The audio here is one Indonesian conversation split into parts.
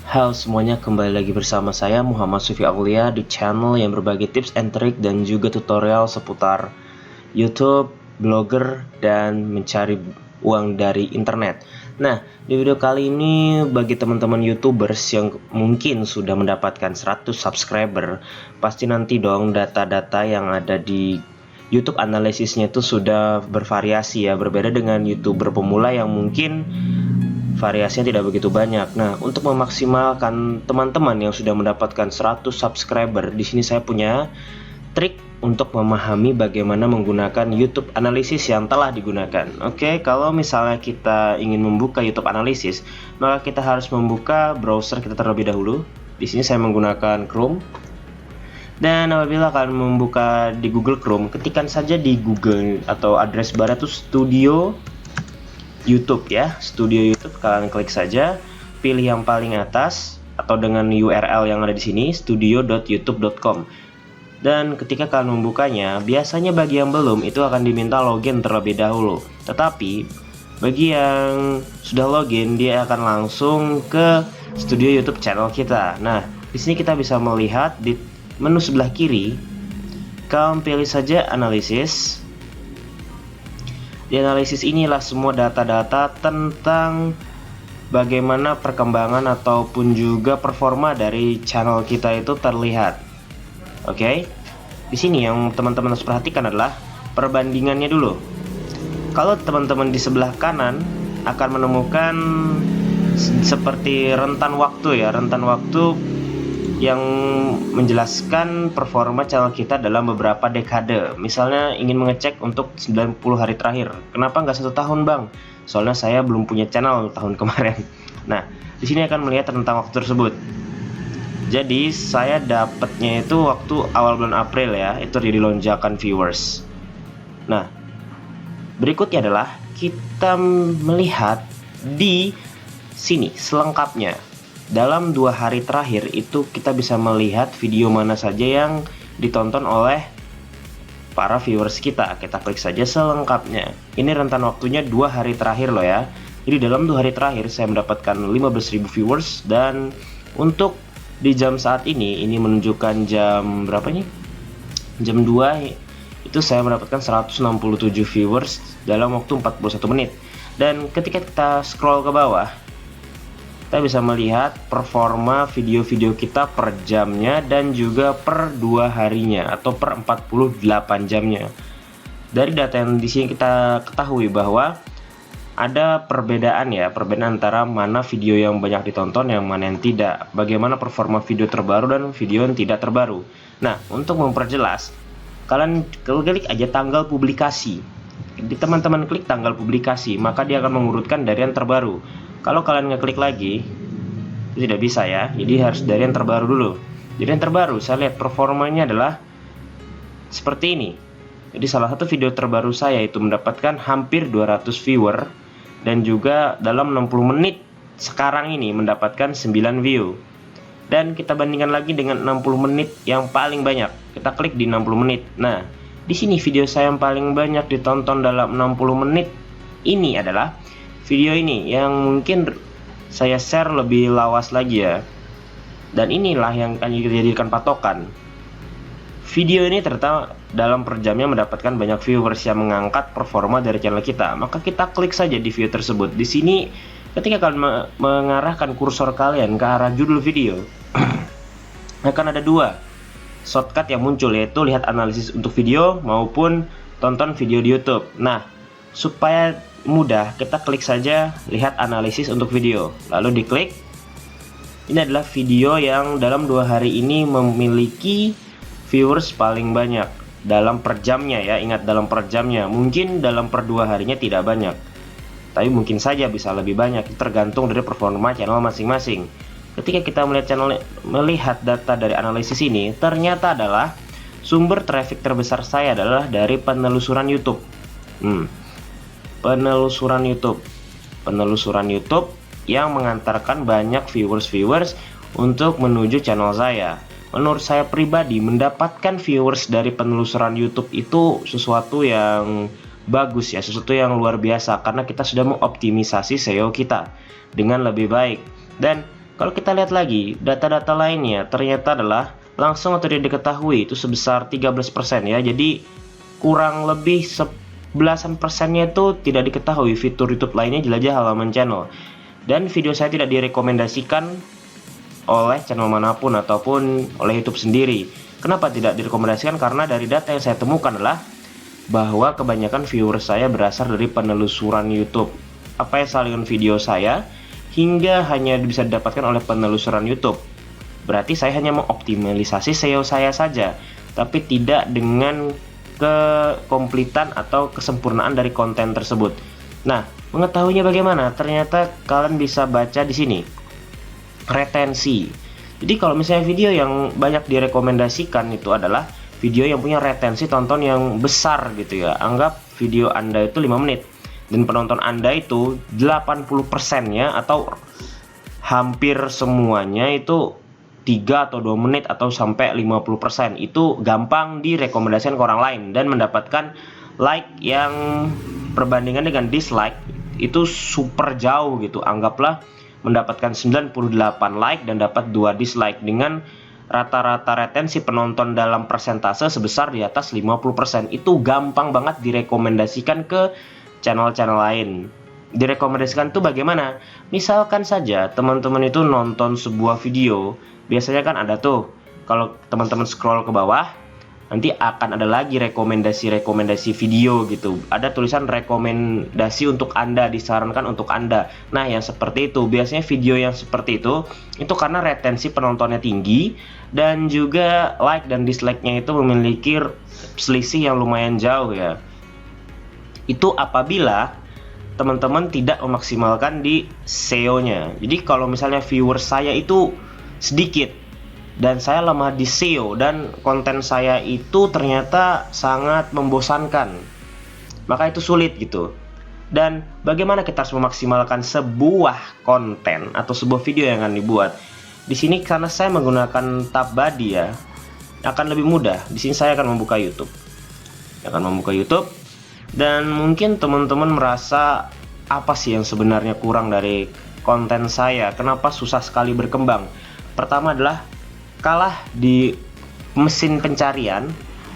Halo semuanya, kembali lagi bersama saya Muhammad Sufi Aulia di channel yang berbagi tips and trik dan juga tutorial seputar YouTube, blogger, dan mencari uang dari internet. Nah, di video kali ini bagi teman-teman YouTubers yang mungkin sudah mendapatkan 100 subscriber, pasti nanti dong data-data yang ada di YouTube analisisnya itu sudah bervariasi ya, berbeda dengan YouTuber pemula yang mungkin variasinya tidak begitu banyak. Nah, untuk memaksimalkan teman-teman yang sudah mendapatkan 100 subscriber, di sini saya punya trik untuk memahami bagaimana menggunakan YouTube Analysis yang telah digunakan. Oke, kalau misalnya kita ingin membuka YouTube Analysis, maka kita harus membuka browser kita terlebih dahulu. Di sini saya menggunakan Chrome. Dan apabila kalian membuka di Google Chrome, ketikkan saja di Google atau address bar itu Studio YouTube ya, Studio YouTube. Kalian klik saja, pilih yang paling atas atau dengan URL yang ada di sini, studio.youtube.com. Dan ketika kalian membukanya, biasanya bagi yang belum itu akan diminta login terlebih dahulu. Tetapi bagi yang sudah login, dia akan langsung ke Studio YouTube channel kita. Nah, di sini kita bisa melihat di menu sebelah kiri, kalian pilih saja analisis. Di analisis inilah semua data-data tentang bagaimana perkembangan ataupun juga performa dari channel kita itu terlihat. Oke. Di sini yang teman-teman harus perhatikan adalah perbandingannya dulu. Kalau teman-teman di sebelah kanan akan menemukan seperti rentan waktu ya, rentan waktu yang menjelaskan performa channel kita dalam beberapa dekade. Misalnya ingin mengecek untuk 90 hari terakhir. Kenapa nggak 1 tahun bang? Soalnya saya belum punya channel tahun kemarin. Nah, di sini akan melihat tentang waktu tersebut. Jadi saya dapatnya itu waktu awal bulan April ya, itu jadi lonjakan viewers. Nah, berikutnya adalah kita melihat di sini selengkapnya. Dalam 2 hari terakhir itu kita bisa melihat video mana saja yang ditonton oleh para viewers kita. Kita klik saja selengkapnya. Ini rentan waktunya 2 hari terakhir loh ya. Jadi dalam 2 hari terakhir saya mendapatkan 15.000 viewers. Dan untuk di jam saat ini menunjukkan jam berapa nih? Jam 2 itu saya mendapatkan 167 viewers dalam waktu 41 menit. Dan ketika kita scroll ke bawah, kita bisa melihat performa video-video kita per jamnya dan juga per 2 harinya atau per 48 jamnya. Dari data yang di sini kita ketahui bahwa ada perbedaan ya, perbedaan antara mana video yang banyak ditonton yang mana yang tidak. Bagaimana performa video terbaru dan video yang tidak terbaru. Nah, untuk memperjelas, kalian klik aja tanggal publikasi. Di teman-teman klik tanggal publikasi, maka dia akan mengurutkan dari yang terbaru. Kalau kalian ngeklik lagi, itu tidak bisa ya. Jadi harus dari yang terbaru dulu. Jadi yang terbaru, saya lihat performanya adalah seperti ini. Jadi salah satu video terbaru saya itu mendapatkan hampir 200 viewer. Dan juga dalam 60 menit sekarang ini mendapatkan 9 view. Dan kita bandingkan lagi dengan 60 menit yang paling banyak. Kita klik di 60 menit. Nah, di sini video saya yang paling banyak ditonton dalam 60 menit ini adalah video ini yang mungkin saya share lebih lawas lagi ya. Dan inilah yang akan dijadikan patokan. Video ini ternyata dalam per jamnya mendapatkan banyak viewers yang mengangkat performa dari channel kita. Maka kita klik saja di video tersebut. Di sini ketika kalian mengarahkan kursor kalian ke arah judul video, akan ada 2 shortcut yang muncul, yaitu lihat analisis untuk video maupun tonton video di YouTube. Nah, supaya mudah, kita klik saja lihat analisis untuk video, lalu diklik. Ini adalah video yang dalam 2 hari ini memiliki viewers paling banyak dalam per jamnya ya. Ingat, dalam per jamnya. Mungkin dalam per 2 harinya tidak banyak, tapi mungkin saja bisa lebih banyak, tergantung dari performa channel masing-masing. Ketika kita melihat data dari analisis ini, ternyata adalah sumber traffic terbesar saya adalah dari penelusuran YouTube. Penelusuran YouTube yang mengantarkan banyak viewers untuk menuju channel saya. Menurut saya pribadi, mendapatkan viewers dari penelusuran YouTube itu sesuatu yang bagus ya, sesuatu yang luar biasa, karena kita sudah mengoptimisasi SEO kita dengan lebih baik. Dan Kalau kita lihat lagi, data-data lainnya ternyata adalah langsung atau tidak diketahui itu sebesar 13% ya. Jadi kurang lebih 11% itu tidak diketahui fitur YouTube lainnya jelajah halaman channel. Dan video saya tidak direkomendasikan oleh channel manapun ataupun oleh YouTube sendiri. Kenapa tidak direkomendasikan? Karena dari data yang saya temukan adalah bahwa kebanyakan viewer saya berasal dari penelusuran YouTube. Apa yang salah dengan video saya hingga hanya bisa didapatkan oleh penelusuran YouTube. Berarti saya hanya mengoptimalisasi SEO saya saja, tapi tidak dengan kekompletan atau kesempurnaan dari konten tersebut. Nah, mengetahuinya bagaimana? Ternyata kalian bisa baca di sini. Retensi. Jadi kalau misalnya video yang banyak direkomendasikan itu adalah video yang punya retensi tonton yang besar gitu ya. Anggap video Anda itu 5 menit dan penonton Anda itu 80%-nya atau hampir semuanya itu 3 atau 2 menit atau sampai 50%. Itu gampang direkomendasikan ke orang lain dan mendapatkan like yang perbandingan dengan dislike itu super jauh gitu. Anggaplah mendapatkan 98 like dan dapat 2 dislike dengan rata-rata retensi penonton dalam persentase sebesar di atas 50%. Itu gampang banget direkomendasikan ke channel-channel lain. Direkomendasikan tuh bagaimana? Misalkan saja teman-teman itu nonton sebuah video, biasanya kan ada tuh kalau teman-teman scroll ke bawah nanti akan ada lagi rekomendasi video gitu. Ada tulisan rekomendasi untuk Anda, disarankan untuk Anda. Nah, yang seperti itu, biasanya video yang seperti itu karena retensi penontonnya tinggi dan juga like dan dislike-nya itu memiliki selisih yang lumayan jauh ya. Itu apabila teman-teman tidak memaksimalkan di SEO-nya. Jadi kalau misalnya viewer saya itu sedikit dan saya lemah di SEO dan konten saya itu ternyata sangat membosankan, maka itu sulit gitu. Dan bagaimana kita harus memaksimalkan sebuah konten atau sebuah video yang akan dibuat? Di sini karena saya menggunakan tab body ya, akan lebih mudah. Di sini saya akan membuka YouTube. Dan mungkin teman-teman merasa apa sih yang sebenarnya kurang dari konten saya? Kenapa susah sekali berkembang? Pertama adalah kalah di mesin pencarian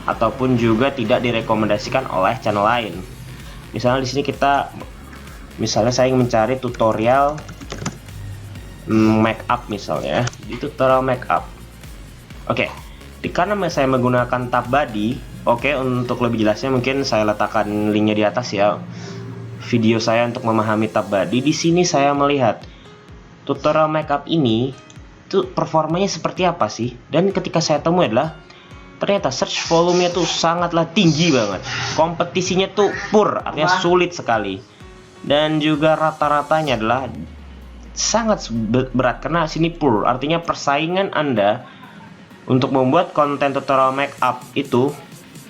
ataupun juga tidak direkomendasikan oleh channel lain. Misalnya di sini saya ingin mencari tutorial make up misalnya, di tutorial make up. Oke, karena saya menggunakan tab body. Oke, untuk lebih jelasnya mungkin saya letakkan linknya di atas ya. Video saya untuk memahami tab body. Di sini saya melihat tutorial makeup ini tuh performanya seperti apa sih? Dan ketika saya temui adalah ternyata search volume-nya tuh sangatlah tinggi banget. Kompetisinya tuh poor, artinya sulit sekali. Dan juga rata-ratanya adalah sangat berat karena sini poor, artinya persaingan Anda untuk membuat konten tutorial makeup itu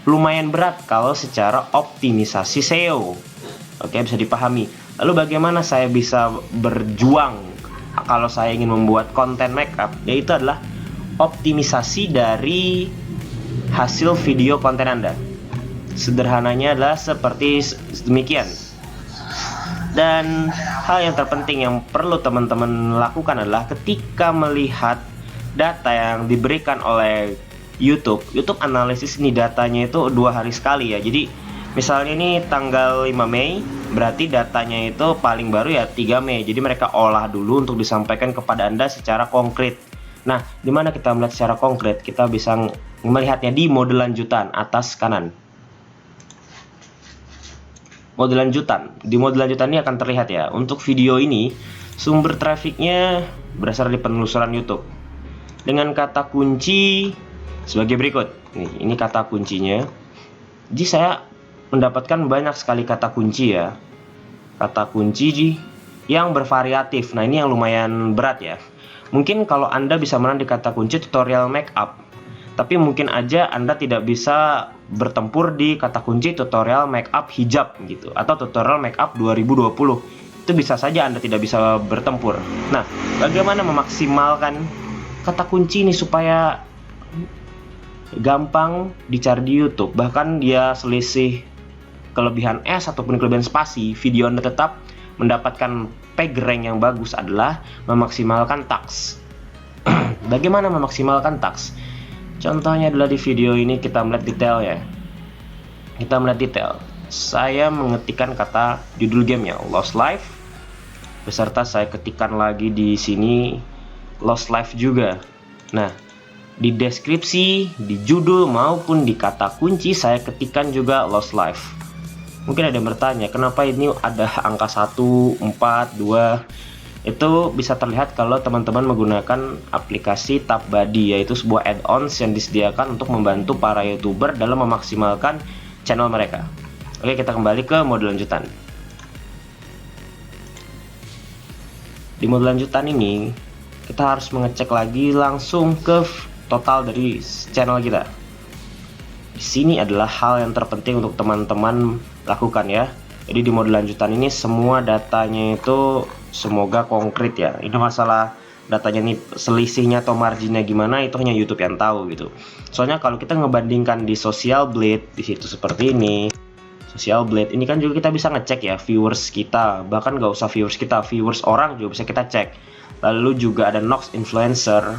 lumayan berat kalau secara optimisasi SEO. Oke, bisa dipahami. Lalu bagaimana saya bisa berjuang kalau saya ingin membuat konten makeup? Yaitu adalah optimisasi dari hasil video konten Anda. Sederhananya adalah seperti demikian. Dan hal yang terpenting yang perlu teman-teman lakukan adalah ketika melihat data yang diberikan oleh YouTube analisis ini datanya itu 2 hari sekali ya. Jadi misalnya ini tanggal 5 Mei, berarti datanya itu paling baru ya 3 Mei. Jadi mereka olah dulu untuk disampaikan kepada Anda secara konkret. Nah, dimana kita melihat secara konkret? Kita bisa melihatnya di mode lanjutan atas kanan. Mode lanjutan. Di mode lanjutan ini akan terlihat ya. Untuk video ini sumber trafiknya berasal dari penelusuran YouTube dengan kata kunci sebagai berikut. Ini kata kuncinya. Jadi saya mendapatkan banyak sekali kata kunci ya. Kata kunci yang bervariatif. Nah, ini yang lumayan berat ya. Mungkin kalau Anda bisa menang di kata kunci tutorial makeup, tapi mungkin aja Anda tidak bisa bertempur di kata kunci tutorial makeup hijab gitu, atau tutorial makeup 2020. Itu bisa saja Anda tidak bisa bertempur. Nah, bagaimana memaksimalkan kata kunci ini supaya gampang dicari di YouTube, bahkan dia selisih kelebihan S ataupun kelebihan spasi, video Anda tetap mendapatkan PageRank yang bagus adalah memaksimalkan task. Bagaimana memaksimalkan task? Contohnya adalah di video ini kita melihat detail ya. Kita melihat detail. Saya mengetikkan kata judul gamenya Lost Life, beserta saya ketikkan lagi di sini Lost Life juga. Nah, di deskripsi, di judul maupun di kata kunci saya ketikkan juga Lost Life. Mungkin ada yang bertanya, kenapa ini ada angka 1, 4, 2? Itu bisa terlihat kalau teman-teman menggunakan aplikasi TubBuddy, yaitu sebuah add-ons yang disediakan untuk membantu para YouTuber dalam memaksimalkan channel mereka. Oke, kita kembali ke mode lanjutan. Di mode lanjutan ini, kita harus mengecek lagi langsung ke total dari channel kita. Di sini adalah hal yang terpenting untuk teman-teman lakukan ya. Jadi di mode lanjutan ini semua datanya itu semoga konkret ya. Ini masalah datanya nih selisihnya atau marginnya gimana itu hanya YouTube yang tahu gitu. Soalnya kalau kita ngebandingkan di Social Blade di situ seperti ini, Social Blade ini kan juga kita bisa ngecek ya viewers kita, bahkan gak usah viewers kita, viewers orang juga bisa kita cek. Lalu juga ada Nox Influencer.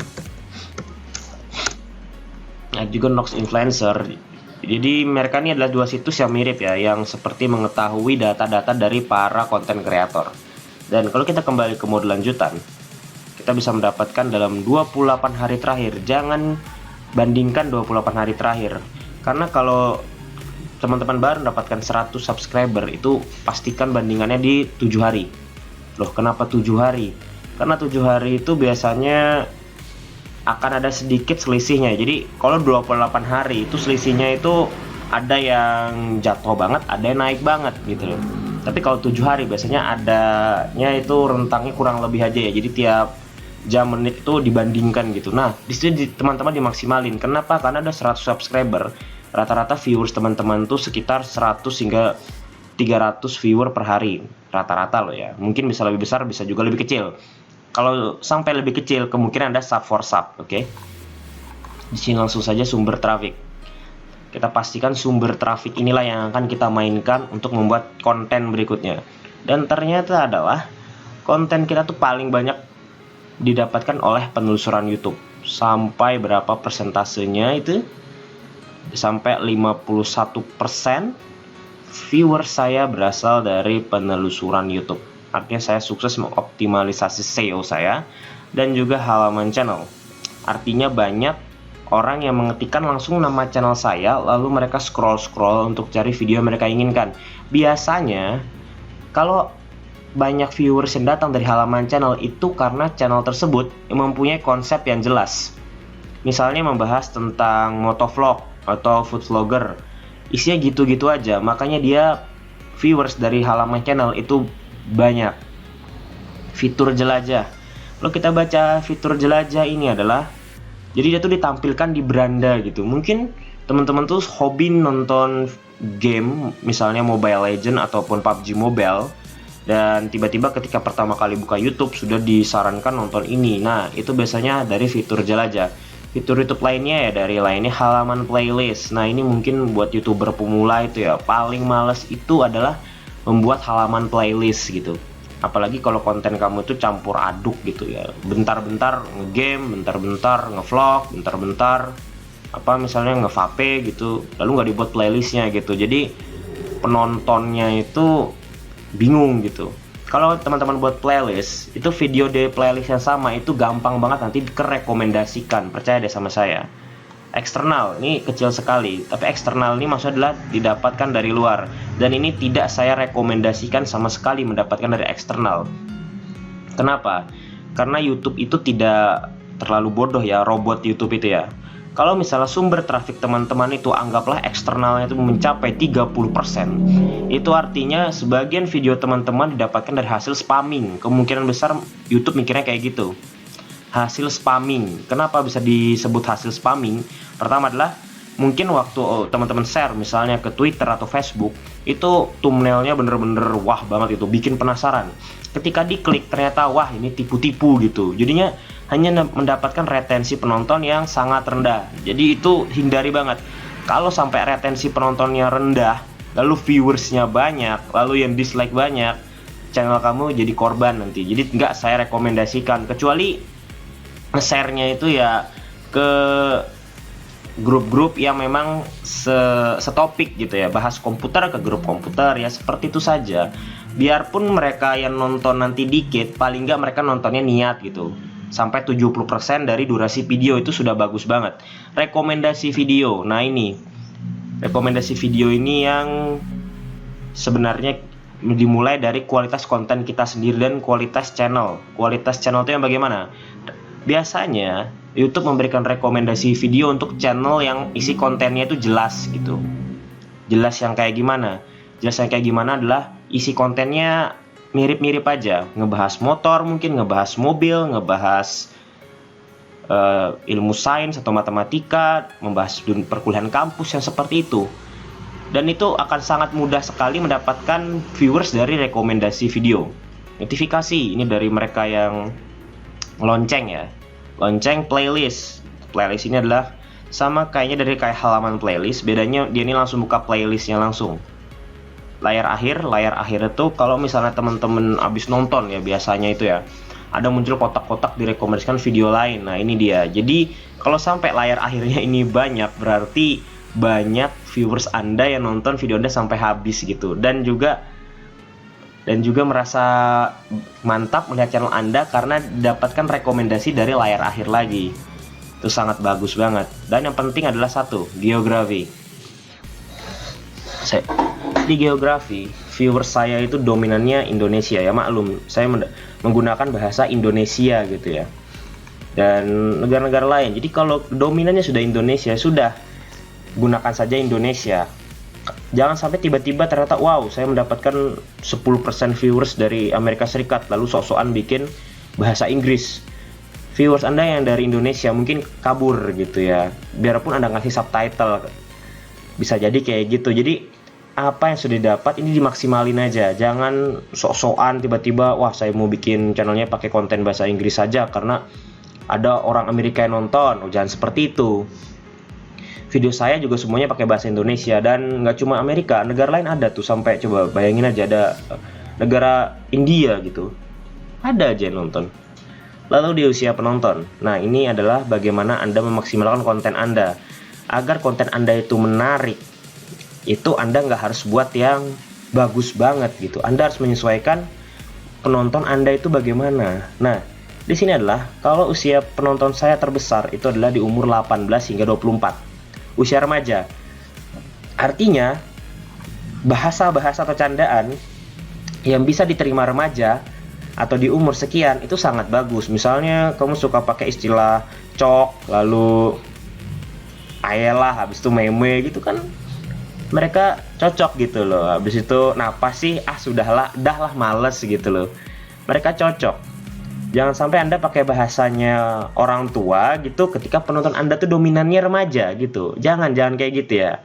Nah, juga Nox Influencer. Jadi mereka ini adalah dua situs yang mirip ya, yang seperti mengetahui data-data dari para konten kreator. Dan kalau kita kembali ke mode lanjutan, kita bisa mendapatkan dalam 28 hari terakhir. Jangan bandingkan 28 hari terakhir, karena kalau teman-teman baru mendapatkan 100 subscriber itu pastikan bandingannya di 7 hari. Loh, kenapa 7 hari? Karena 7 hari itu biasanya akan ada sedikit selisihnya. Jadi kalau 28 hari itu selisihnya itu ada yang jatuh banget, ada yang naik banget gitu loh. Tapi kalau 7 hari biasanya adanya itu rentangnya kurang lebih aja ya. Jadi tiap jam menit itu dibandingkan gitu. Nah, di sini teman-teman dimaksimalin. Kenapa? Karena ada 100 subscriber. Rata-rata viewers teman-teman tuh sekitar 100 hingga 300 viewer per hari. Rata-rata loh ya. Mungkin bisa lebih besar, bisa juga lebih kecil. Kalau sampai lebih kecil, kemungkinan ada sub for sub, oke? Di sini langsung saja sumber traffic. Kita pastikan sumber traffic inilah yang akan kita mainkan untuk membuat konten berikutnya. Dan ternyata adalah konten kita tuh paling banyak didapatkan oleh penelusuran YouTube. Sampai berapa persentasenya itu? Sampai 51% viewer saya berasal dari penelusuran YouTube. Artinya saya sukses mengoptimalisasi SEO saya dan juga halaman channel. Artinya banyak orang yang mengetikkan langsung nama channel saya, lalu mereka scroll-scroll untuk cari video yang mereka inginkan. Biasanya kalau banyak viewers yang datang dari halaman channel itu karena channel tersebut mempunyai konsep yang jelas. Misalnya membahas tentang motovlog atau food vlogger. Isinya gitu-gitu aja, makanya dia viewers dari halaman channel itu banyak. Fitur jelajah. Kalau kita baca fitur jelajah ini adalah, jadi dia tuh ditampilkan di beranda gitu. Mungkin teman-teman tuh hobi nonton game, misalnya Mobile Legends ataupun PUBG Mobile, dan tiba-tiba ketika pertama kali buka YouTube sudah disarankan nonton ini. Nah, itu biasanya dari fitur jelajah. Fitur YouTube lainnya ya dari lainnya halaman playlist. Nah, ini mungkin buat YouTuber pemula itu ya, paling males itu adalah membuat halaman playlist gitu. Apalagi kalau konten kamu itu campur aduk gitu ya. Bentar-bentar nge-game, bentar-bentar nge-vlog, bentar-bentar apa misalnya nge-vape gitu. Lalu nggak dibuat playlistnya gitu. Jadi penontonnya itu bingung gitu. Kalau teman-teman buat playlist, itu video di playlist yang sama itu gampang banget nanti kerekomendasikan. Percaya deh sama saya. Eksternal ini kecil sekali, tapi eksternal ini maksudnya adalah didapatkan dari luar, dan ini tidak saya rekomendasikan sama sekali mendapatkan dari eksternal. Kenapa? Karena YouTube itu tidak terlalu bodoh ya, robot YouTube itu ya. Kalau misalnya sumber traffic teman-teman itu anggaplah eksternalnya itu mencapai 30%, itu artinya sebagian video teman-teman didapatkan dari hasil spamming. Kemungkinan besar YouTube mikirnya kayak gitu. Hasil spamming. Kenapa bisa disebut hasil spamming? Pertama adalah mungkin waktu teman-teman share misalnya ke Twitter atau Facebook, itu thumbnailnya bener-bener wah banget itu, bikin penasaran. Ketika diklik ternyata wah ini tipu-tipu gitu. Jadinya hanya mendapatkan retensi penonton yang sangat rendah. Jadi itu hindari banget. Kalau sampai retensi penontonnya rendah, lalu viewersnya banyak, lalu yang dislike banyak, channel kamu jadi korban nanti. Jadi nggak saya rekomendasikan, kecuali nge-share-nya itu ya ke grup-grup yang memang setopik gitu ya, bahas komputer ke grup komputer ya, seperti itu saja. Biarpun mereka yang nonton nanti dikit, paling nggak mereka nontonnya niat gitu. Sampai 70% dari durasi video itu sudah bagus banget. Rekomendasi video. Nah, ini rekomendasi video ini yang sebenarnya dimulai dari kualitas konten kita sendiri dan kualitas channel. Kualitas channel itu yang bagaimana? Biasanya YouTube memberikan rekomendasi video untuk channel yang isi kontennya itu jelas gitu. Jelas yang kayak gimana? Jelas yang kayak gimana adalah isi kontennya mirip-mirip aja. Ngebahas motor mungkin, ngebahas mobil, ngebahas ilmu sains atau matematika, membahas perkuliahan kampus yang seperti itu. Dan itu akan sangat mudah sekali mendapatkan viewers dari rekomendasi video. Notifikasi, ini dari mereka yang lonceng ya. Lonceng playlist. Playlist ini adalah sama kayaknya dari kayak halaman playlist, bedanya dia ini langsung buka playlistnya langsung. Layar akhir itu kalau misalnya teman-teman abis nonton ya, biasanya itu ya ada muncul kotak-kotak direkomendasikan video lain. Nah, ini dia. Jadi kalau sampai layar akhirnya ini banyak, berarti banyak viewers Anda yang nonton video Anda sampai habis gitu. Dan juga merasa mantap melihat channel Anda karena dapatkan rekomendasi dari layar akhir lagi. Itu sangat bagus banget. Dan yang penting adalah satu, geografi. Di geografi, viewers saya itu dominannya Indonesia ya, maklum. Saya menggunakan bahasa Indonesia gitu ya. Dan negara-negara lain. Jadi kalau dominannya sudah Indonesia, sudah gunakan saja Indonesia. Jangan sampai tiba-tiba ternyata wow, saya mendapatkan 10% viewers dari Amerika Serikat lalu sok-sokan bikin bahasa Inggris. Viewers Anda yang dari Indonesia mungkin kabur gitu ya. Biarpun Anda ngasih subtitle, bisa jadi kayak gitu. Jadi apa yang sudah didapat ini dimaksimalin aja. Jangan sok-sokan tiba-tiba wah saya mau bikin channelnya pakai konten bahasa Inggris saja karena ada orang Amerika yang nonton. Jangan seperti itu. Video saya juga semuanya pakai bahasa Indonesia, dan nggak cuma Amerika, negara lain ada tuh, sampai coba bayangin aja ada negara India gitu, ada aja yang nonton. Lalu di usia penonton, nah ini adalah bagaimana Anda memaksimalkan konten Anda agar konten Anda itu menarik. Itu Anda nggak harus buat yang bagus banget gitu, Anda harus menyesuaikan penonton Anda itu bagaimana. Nah, di sini adalah kalau usia penonton saya terbesar itu adalah di umur 18 hingga 24. Usia remaja. Artinya bahasa-bahasa atau candaan yang bisa diterima remaja atau di umur sekian itu sangat bagus. Misalnya kamu suka pakai istilah cok, lalu ayolah, habis itu meme gitu kan, mereka cocok gitu loh. Habis itu napas sih, sudahlah, dah lah, males gitu loh. Mereka cocok. Jangan sampai Anda pakai bahasanya orang tua gitu ketika penonton Anda tuh dominannya remaja gitu. Jangan kayak gitu ya.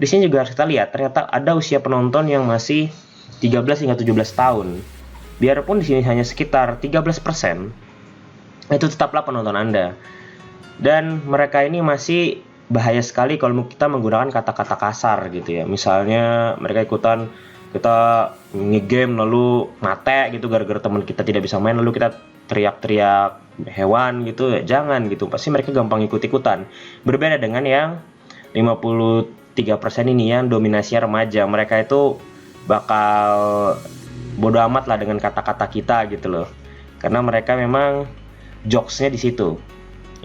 Di sini juga harus kita lihat, ternyata ada usia penonton yang masih 13 hingga 17 tahun. Biarpun di sini hanya sekitar 13%, itu tetaplah penonton Anda. Dan mereka ini masih bahaya sekali kalau kita menggunakan kata-kata kasar gitu ya. Misalnya mereka ikutan kita nge-game lalu mate gitu gara-gara teman kita tidak bisa main, lalu kita teriak-teriak hewan gitu ya, jangan gitu, pasti mereka gampang ikut-ikutan. Berbeda dengan yang 53% ini yang dominasinya remaja, mereka itu bakal bodo amat lah dengan kata-kata kita gitu loh, karena mereka memang jokesnya di situ.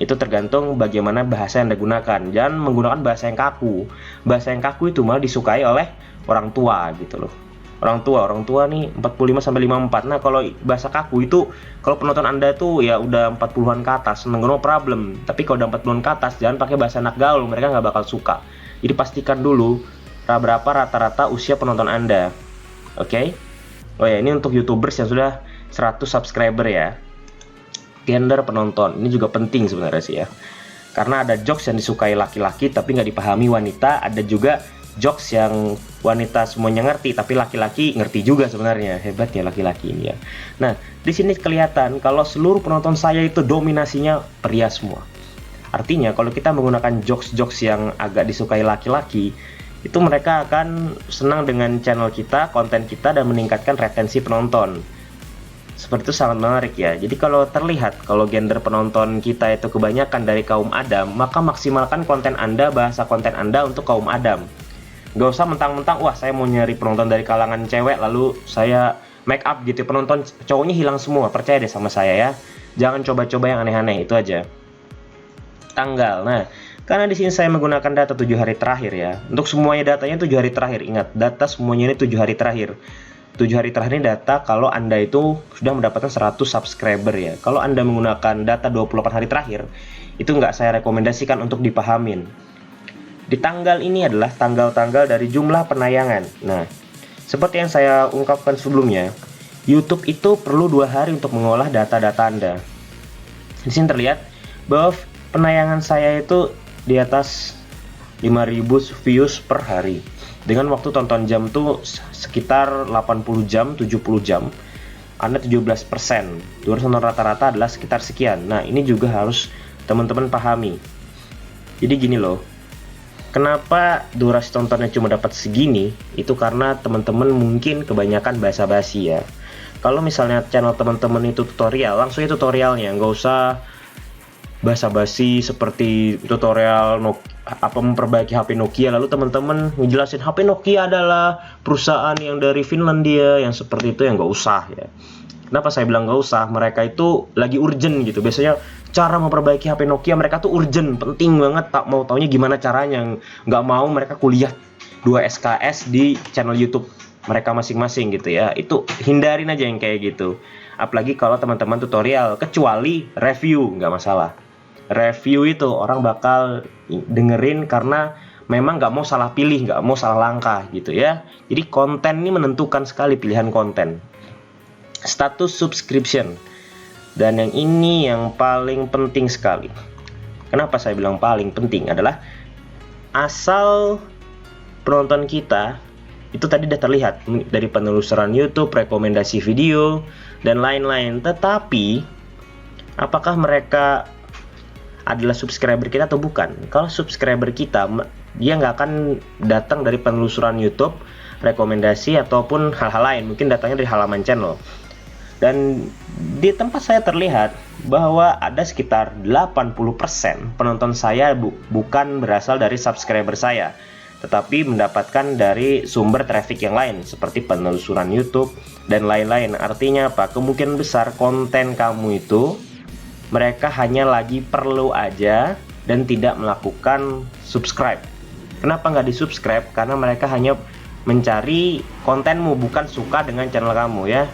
Itu tergantung bagaimana bahasa yang Anda gunakan. Jangan menggunakan bahasa yang kaku. Bahasa yang kaku itu malah disukai oleh orang tua gitu loh. Orang tua nih 45 sampai 54. Nah, kalau bahasa kaku itu kalau penonton Anda tuh ya udah 40-an ke atas, no problem. Tapi kalau udah 40-an ke atas, jangan pakai bahasa anak gaul, mereka nggak bakal suka. Jadi pastikan dulu berapa rata-rata usia penonton Anda. Oke? Oh ya, ini untuk YouTubers yang sudah 100 subscriber ya. Gender penonton ini juga penting sebenarnya sih ya, karena ada jokes yang disukai laki-laki tapi nggak dipahami wanita, ada juga jokes yang wanita semuanya ngerti tapi laki-laki ngerti juga sebenarnya. Hebat ya laki-laki ini ya. Nah, di sini kelihatan kalau seluruh penonton saya itu dominasinya pria semua. Artinya kalau kita menggunakan jokes-jokes yang agak disukai laki-laki, itu mereka akan senang dengan channel kita, konten kita, dan meningkatkan retensi penonton. Seperti itu sangat menarik ya. Jadi kalau terlihat kalau gender penonton kita itu kebanyakan dari kaum Adam, maka maksimalkan konten Anda, bahasa konten Anda untuk kaum Adam. Gak usah mentang-mentang, wah saya mau nyari penonton dari kalangan cewek lalu saya make up gitu, penonton cowoknya hilang semua. Percaya deh sama saya ya. Jangan coba-coba yang aneh-aneh, itu aja. Tanggal. Nah, karena di sini saya menggunakan data 7 hari terakhir ya. Untuk semuanya datanya 7 hari terakhir. Ingat, data semuanya ini 7 hari terakhir. 7 hari terakhir ini data kalau Anda itu sudah mendapatkan 100 subscriber ya. Kalau Anda menggunakan data 28 hari terakhir, itu nggak saya rekomendasikan untuk dipahamin. Di tanggal ini adalah tanggal-tanggal dari jumlah penayangan. Nah, seperti yang saya ungkapkan sebelumnya, YouTube itu perlu 2 hari untuk mengolah data-data Anda. Di sini terlihat bahwa penayangan saya itu di atas 5.000 views per hari. Dengan waktu tonton jam tuh sekitar 80 jam, 70 jam. Anda 17%. Durasi tonton rata-rata adalah sekitar sekian. Nah, ini juga harus teman-teman pahami. Jadi gini loh. Kenapa durasi tontonnya cuma dapat segini? Itu karena teman-teman mungkin kebanyakan basa-basi ya. Kalau misalnya channel teman-teman itu tutorial, langsung aja tutorialnya, nggak usah basa-basi seperti tutorial memperbaiki HP Nokia, lalu teman-teman ngejelasin HP Nokia adalah perusahaan yang dari Finlandia, yang seperti itu, yang nggak usah ya. Kenapa saya bilang nggak usah? Mereka itu lagi urgent gitu. Biasanya cara memperbaiki HP Nokia mereka tuh urgent, penting banget, tak mau taunya gimana caranya. Nggak mau mereka kuliah 2 SKS di channel YouTube mereka masing-masing gitu ya. Itu hindarin aja yang kayak gitu. Apalagi kalau teman-teman tutorial, kecuali review, nggak masalah. Review itu orang bakal dengerin karena memang nggak mau salah pilih, nggak mau salah langkah gitu ya. Jadi konten ini menentukan sekali pilihan konten. Status subscription, dan yang ini yang paling penting sekali. Kenapa saya bilang paling penting adalah asal penonton kita itu tadi sudah terlihat dari penelusuran YouTube, rekomendasi video, dan lain-lain. Tetapi apakah mereka adalah subscriber kita atau bukan? Kalau subscriber kita, dia nggak akan datang dari penelusuran YouTube, rekomendasi, ataupun hal-hal lain. Mungkin datangnya dari halaman channel. Dan di tempat saya terlihat bahwa ada sekitar 80% penonton saya bukan berasal dari subscriber saya, tetapi mendapatkan dari sumber traffic yang lain seperti penelusuran YouTube dan lain-lain. Artinya apa? Kemungkinan besar konten kamu itu mereka hanya lagi perlu aja dan tidak melakukan subscribe. Kenapa nggak di subscribe? Karena mereka hanya mencari kontenmu, bukan suka dengan channel kamu ya.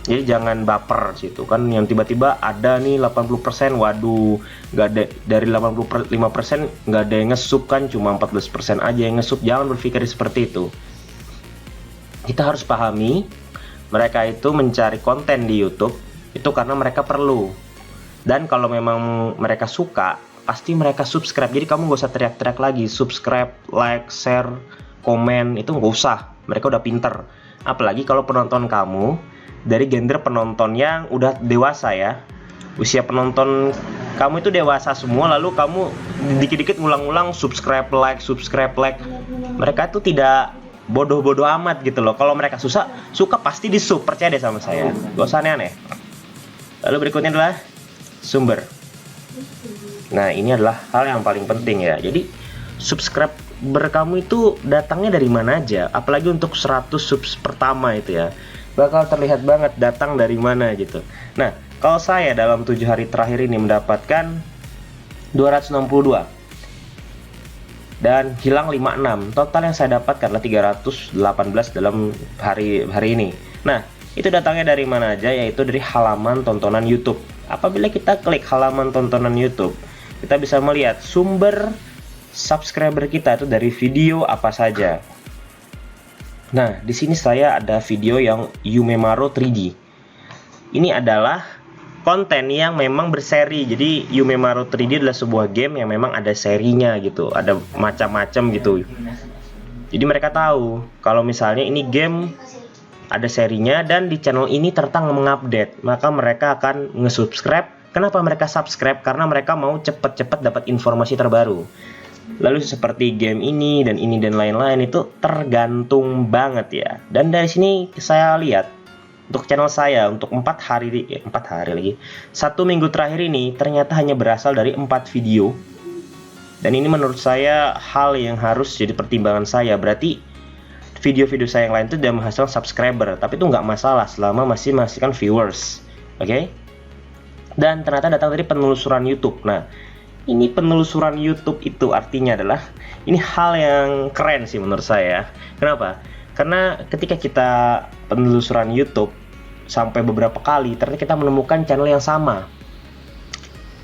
Jadi jangan baper situ kan, yang tiba-tiba ada nih 80%, waduh, nggak ada, dari 85% nggak ada yang nge-sub kan, cuma 14% aja yang nge-sub. Jangan berpikir seperti itu. Kita harus pahami mereka itu mencari konten di YouTube itu karena mereka perlu, dan kalau memang mereka suka pasti mereka subscribe. Jadi kamu gak usah teriak-teriak lagi subscribe, like, share, komen, itu nggak usah. Mereka udah pinter. Apalagi kalau penonton kamu dari gender penonton yang udah dewasa ya, usia penonton kamu itu dewasa semua, lalu kamu dikit-dikit ngulang-ngulang subscribe like. Mereka itu tidak bodoh-bodoh amat gitu loh. Kalau mereka suka pasti di sub, percaya deh sama saya, gak usah aneh-aneh. Lalu berikutnya adalah sumber. Nah, ini adalah hal yang paling penting ya. Jadi subscriber kamu itu datangnya dari mana aja, apalagi untuk 100 subs pertama itu ya, bakal terlihat banget datang dari mana gitu. Nah, kalau saya dalam 7 hari terakhir ini mendapatkan 262 dan hilang 56. Total yang saya dapatkan adalah 318 dalam hari ini. Nah, itu datangnya dari mana aja? Yaitu dari halaman tontonan YouTube. Apabila kita klik halaman tontonan YouTube, kita bisa melihat sumber subscriber kita itu dari video apa saja. Nah, di sini saya ada video yang Yumemaro 3D. Ini adalah konten yang memang berseri. Jadi Yumemaro 3D adalah sebuah game yang memang ada serinya gitu, ada macam-macam gitu. Jadi mereka tahu kalau misalnya ini game ada serinya dan di channel ini tertang mengupdate, maka mereka akan nge-subscribe. Kenapa mereka subscribe? Karena mereka mau cepat-cepat dapat informasi terbaru. Lalu seperti game ini dan lain-lain itu tergantung banget ya. Dan dari sini saya lihat untuk channel saya untuk 4 hari lagi. 1 minggu terakhir ini ternyata hanya berasal dari 4 video. Dan ini menurut saya hal yang harus jadi pertimbangan saya. Berarti video-video saya yang lain itu sudah menghasilkan subscriber, tapi itu nggak masalah selama masih menghasilkan viewers. Oke? Dan ternyata datang dari penelusuran YouTube. Nah, ini penelusuran YouTube itu artinya adalah ini hal yang keren sih menurut saya. Kenapa? Karena ketika kita penelusuran YouTube sampai beberapa kali, ternyata kita menemukan channel yang sama.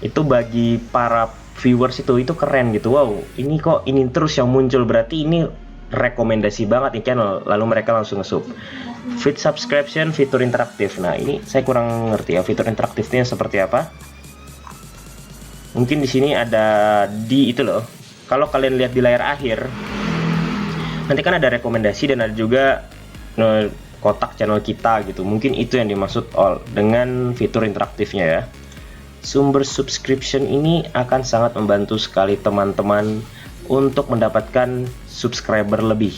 Itu bagi para viewers itu keren gitu. Wow, ini kok ini terus yang muncul, berarti ini rekomendasi banget nih channel. Lalu mereka langsung nge-sub. Feed subscription, fitur interaktif. Nah, ini saya kurang ngerti ya fitur interaktifnya seperti apa. Mungkin di sini ada di itu loh. Kalau kalian lihat di layar akhir, nanti kan ada rekomendasi dan ada juga kotak channel kita gitu. Mungkin itu yang dimaksud dengan fitur interaktifnya ya. Sumber subscription ini akan sangat membantu sekali teman-teman untuk mendapatkan subscriber lebih.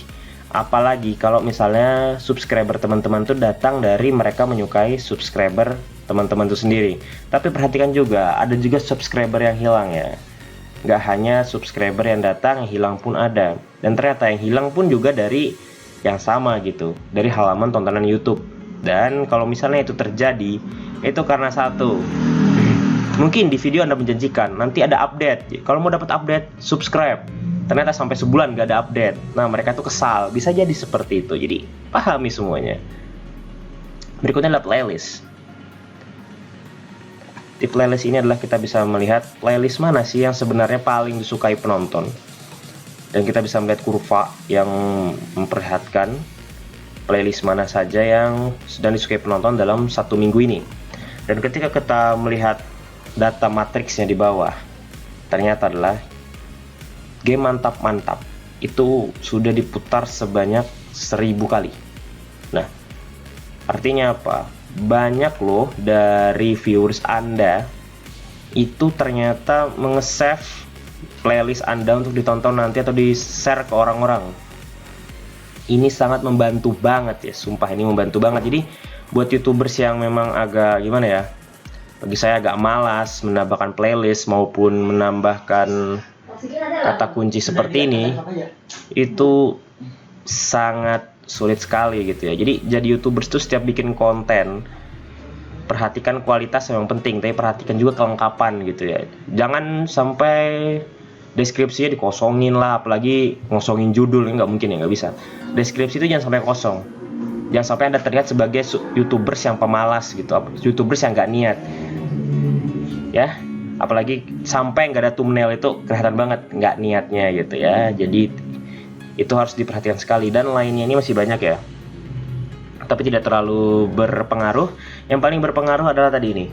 Apalagi kalau misalnya subscriber teman-teman itu datang dari mereka menyukai subscriber teman-teman itu sendiri. Tapi perhatikan juga, ada juga subscriber yang hilang ya. Nggak hanya subscriber yang datang, yang hilang pun ada. Dan ternyata yang hilang pun juga dari yang sama gitu, dari halaman tontonan YouTube. Dan kalau misalnya itu terjadi, itu karena satu, mungkin di video Anda menjanjikan nanti ada update. Kalau mau dapat update, subscribe. Ternyata sampai sebulan nggak ada update. Nah, mereka tuh kesal. Bisa jadi seperti itu. Jadi pahami semuanya. Berikutnya adalah playlist. Di playlist ini adalah kita bisa melihat playlist mana sih yang sebenarnya paling disukai penonton. Dan kita bisa melihat kurva yang memperlihatkan playlist mana saja yang sedang disukai penonton dalam 1 minggu ini. Dan ketika kita melihat data matriksnya di bawah, ternyata adalah game mantap-mantap itu sudah diputar sebanyak 1000 kali. Nah, artinya apa? Banyak loh dari viewers Anda itu ternyata nge-save playlist Anda untuk ditonton nanti atau di-share ke orang-orang. Ini sangat membantu banget ya, sumpah ini membantu banget. Jadi buat YouTubers yang memang agak gimana ya, bagi saya agak malas menambahkan playlist maupun menambahkan kata kunci seperti ini, itu sangat sulit sekali gitu ya. Jadi jadi YouTubers itu setiap bikin konten, perhatikan kualitas memang penting, tapi perhatikan juga kelengkapan gitu ya. Jangan sampai deskripsinya dikosongin lah, apalagi ngosongin judul, nggak mungkin ya, nggak bisa. Deskripsi itu jangan sampai kosong. Jangan sampai Anda terlihat sebagai YouTubers yang pemalas gitu, YouTubers yang nggak niat ya. Apalagi sampai nggak ada thumbnail, itu kelihatan banget nggak niatnya gitu ya. Jadi itu harus diperhatikan sekali. Dan lainnya ini masih banyak ya, tapi tidak terlalu berpengaruh. Yang paling berpengaruh adalah tadi ini.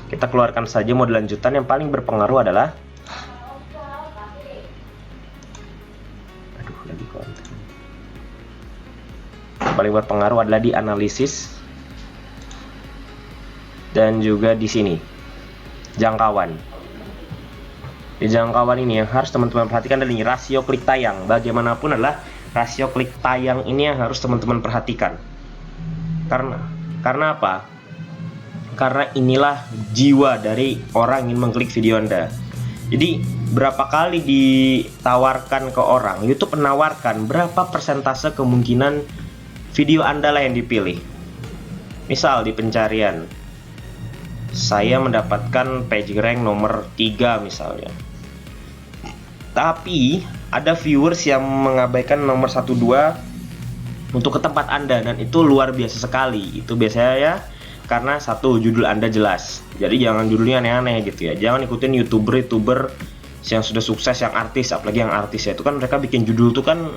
Kita keluarkan saja mode lanjutan. Yang paling berpengaruh adalah paling berpengaruh adalah di analisis dan juga di sini jangkauan. Di jangkauan ini yang harus teman-teman perhatikan adalah rasio klik tayang. Bagaimanapun adalah rasio klik tayang ini yang harus teman-teman perhatikan. Karena apa? Karena inilah jiwa dari orang ingin mengklik video Anda. Jadi berapa kali ditawarkan ke orang, YouTube menawarkan berapa persentase kemungkinan video Anda lah yang dipilih. Misal di pencarian, saya mendapatkan page rank nomor 3 misalnya. Tapi ada viewers yang mengabaikan nomor 1, 2 untuk ke tempat Anda, dan itu luar biasa sekali. Itu biasanya ya karena satu, judul Anda jelas. Jadi jangan judulnya aneh-aneh gitu ya. Jangan ikutin YouTuber yang sudah sukses, yang artis, apalagi yang artis ya. Itu kan mereka bikin judul tuh kan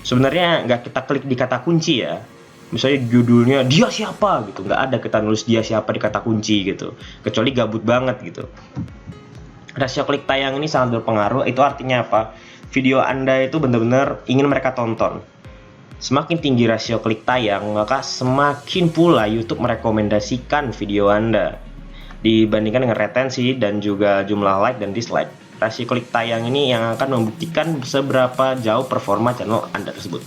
sebenarnya nggak kita klik di kata kunci ya. Misalnya judulnya dia siapa gitu, nggak ada kita nulis dia siapa di kata kunci gitu, kecuali gabut banget gitu. Rasio klik tayang ini sangat berpengaruh. Itu artinya apa? Video Anda itu benar-benar ingin mereka tonton. Semakin tinggi rasio klik tayang, maka semakin pula YouTube merekomendasikan video Anda dibandingkan dengan retensi dan juga jumlah like dan dislike. rasio klik tayang ini yang akan membuktikan seberapa jauh performa channel Anda tersebut.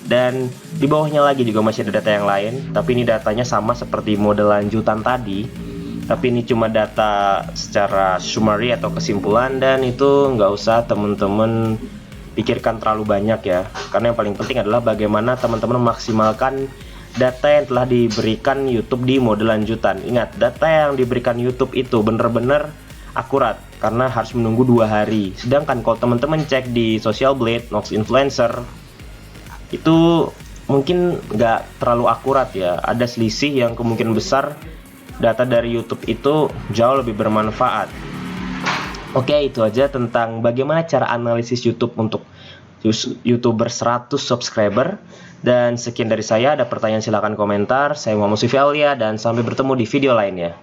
Dan di bawahnya lagi juga masih ada data yang lain, tapi ini datanya sama seperti model lanjutan tadi, tapi ini cuma data secara summary atau kesimpulan, dan itu nggak usah teman-teman pikirkan terlalu banyak ya, karena yang paling penting adalah bagaimana teman-teman memaksimalkan data yang telah diberikan YouTube di mode lanjutan. Ingat, data yang diberikan YouTube itu benar-benar akurat karena harus menunggu 2 hari. Sedangkan kalau teman-teman cek di Social Blade, Nox Influencer, itu mungkin nggak terlalu akurat ya. Ada selisih yang kemungkinan besar data dari YouTube itu jauh lebih bermanfaat. Oke, itu aja tentang bagaimana cara analisis YouTube untuk YouTuber 100 subscriber. Dan sekian dari saya. Ada pertanyaan silahkan komentar. Saya Muhammad Sufi Aulia dan sampai bertemu di video lainnya.